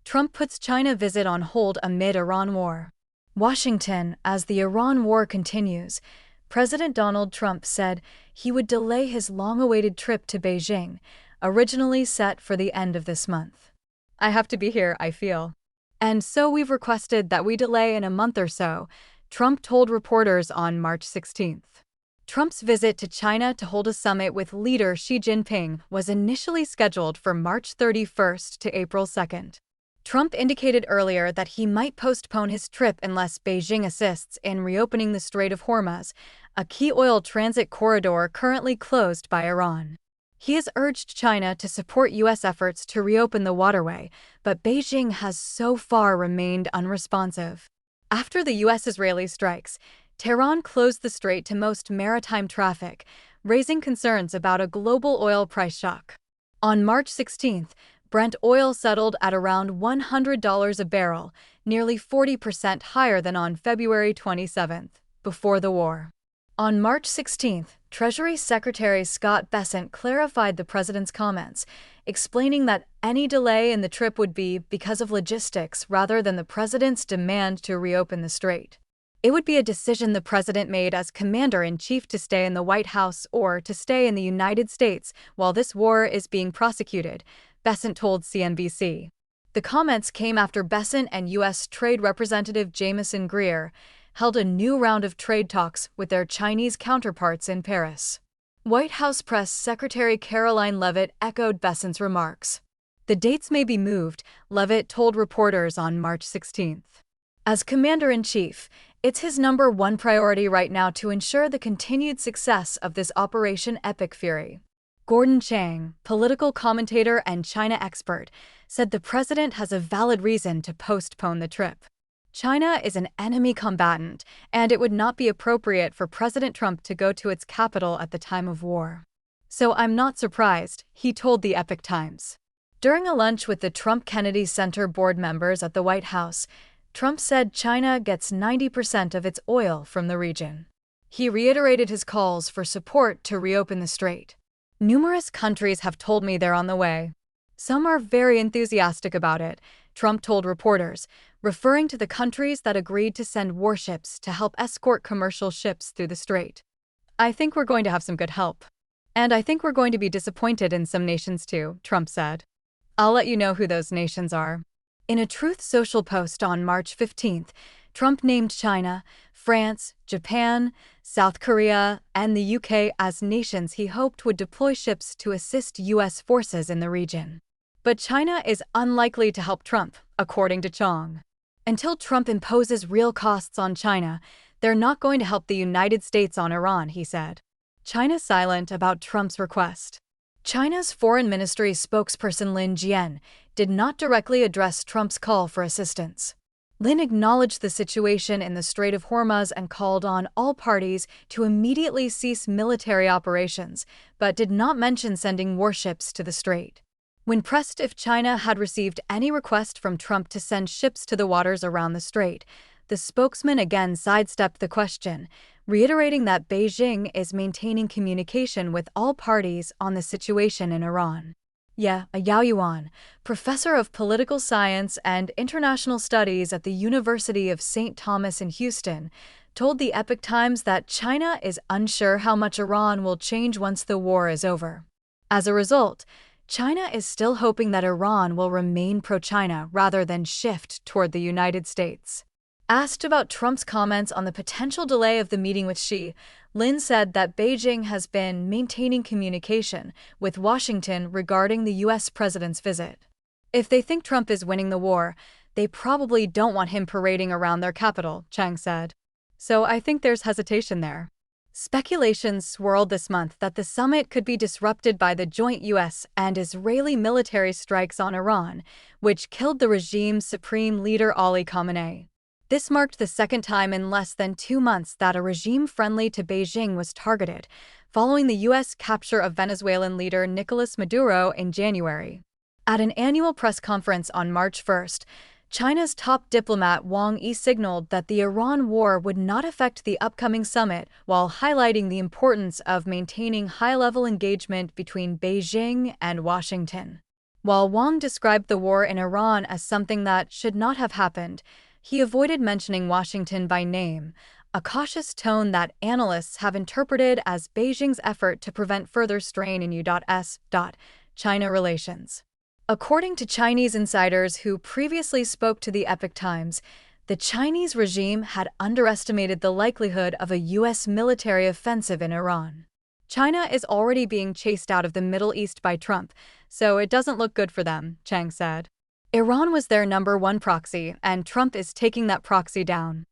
Trump puts China visit on hold amid Iran war. Washington, as the Iran war continues, President Donald Trump said he would delay his long-awaited trip to Beijing, originally set for the end of this month. "I have to be here, I feel. And so we've requested that we delay in a month or so," Trump told reporters on March 16th. Trump's visit to China to hold a summit with leader Xi Jinping was initially scheduled for March 31st to April 2nd. Trump indicated earlier that he might postpone his trip unless Beijing assists in reopening the Strait of Hormuz, a key oil transit corridor currently closed by Iran. He has urged China to support U.S. efforts to reopen the waterway, but Beijing has so far remained unresponsive. After the U.S.-Israeli strikes, Tehran closed the strait to most maritime traffic, raising concerns about a global oil price shock. On March 16th, Brent oil settled at around $100 a barrel, nearly 40% higher than on February 27th, before the war. On March 16th, Treasury Secretary Scott Bessent clarified the president's comments, explaining that any delay in the trip would be because of logistics rather than the president's demand to reopen the strait. It would be a decision the president made as commander-in-chief to stay in the White House or to stay in the United States while this war is being prosecuted, Bessent told CNBC. The comments came after Bessent and U.S. Trade Representative Jamieson Greer held a new round of trade talks with their Chinese counterparts in Paris. White House Press Secretary Caroline Leavitt echoed Bessent's remarks. The dates may be moved, Leavitt told reporters on March 16th. As commander-in-chief, it's his number one priority right now to ensure the continued success of this Operation Epic Fury. Gordon Chang, political commentator and China expert, said the president has a valid reason to postpone the trip. China is an enemy combatant, and it would not be appropriate for President Trump to go to its capital at the time of war. "So I'm not surprised," he told the Epoch Times. During a lunch with the Trump Kennedy Center board members at the White House, Trump said China gets 90% of its oil from the region. He reiterated his calls for support to reopen the strait. "Numerous countries have told me they're on the way. Some are very enthusiastic about it," Trump told reporters, referring to the countries that agreed to send warships to help escort commercial ships through the strait. "I think we're going to have some good help. And I think we're going to be disappointed in some nations too," Trump said. "I'll let you know who those nations are." In a Truth Social post on March 15th, Trump named China, France, Japan, South Korea, and the UK as nations he hoped would deploy ships to assist U.S. forces in the region. But China is unlikely to help Trump, according to Chong. Until Trump imposes real costs on China, they're not going to help the United States on Iran, he said. China's silent about Trump's request. China's Foreign Ministry spokesperson Lin Jian did not directly address Trump's call for assistance. Lin acknowledged the situation in the Strait of Hormuz and called on all parties to immediately cease military operations, but did not mention sending warships to the strait. When pressed if China had received any request from Trump to send ships to the waters around the strait, the spokesman again sidestepped the question, reiterating that Beijing is maintaining communication with all parties on the situation in Iran. Ye Yaoyuan, professor of political science and international studies at the University of St. Thomas in Houston, told the Epoch Times that China is unsure how much Iran will change once the war is over. As a result, China is still hoping that Iran will remain pro-China rather than shift toward the United States. Asked about Trump's comments on the potential delay of the meeting with Xi, Lin said that Beijing has been maintaining communication with Washington regarding the U.S. president's visit. If they think Trump is winning the war, they probably don't want him parading around their capital, Chang said. So I think there's hesitation there. Speculation swirled this month that the summit could be disrupted by the joint U.S. and Israeli military strikes on Iran, which killed the regime's supreme leader Ali Khamenei. This marked the second time in less than 2 months that a regime friendly to Beijing was targeted, following the U.S. capture of Venezuelan leader Nicolas Maduro in January. At an annual press conference on March 1st, China's top diplomat Wang Yi signaled that the Iran war would not affect the upcoming summit, while highlighting the importance of maintaining high-level engagement between Beijing and Washington. While Wang described the war in Iran as something that should not have happened, he avoided mentioning Washington by name, a cautious tone that analysts have interpreted as Beijing's effort to prevent further strain in U.S. China relations. According to Chinese insiders who previously spoke to the Epoch Times, the Chinese regime had underestimated the likelihood of a U.S. military offensive in Iran. China is already being chased out of the Middle East by Trump, so it doesn't look good for them, Chang said. Iran was their #1 proxy, and Trump is taking that proxy down.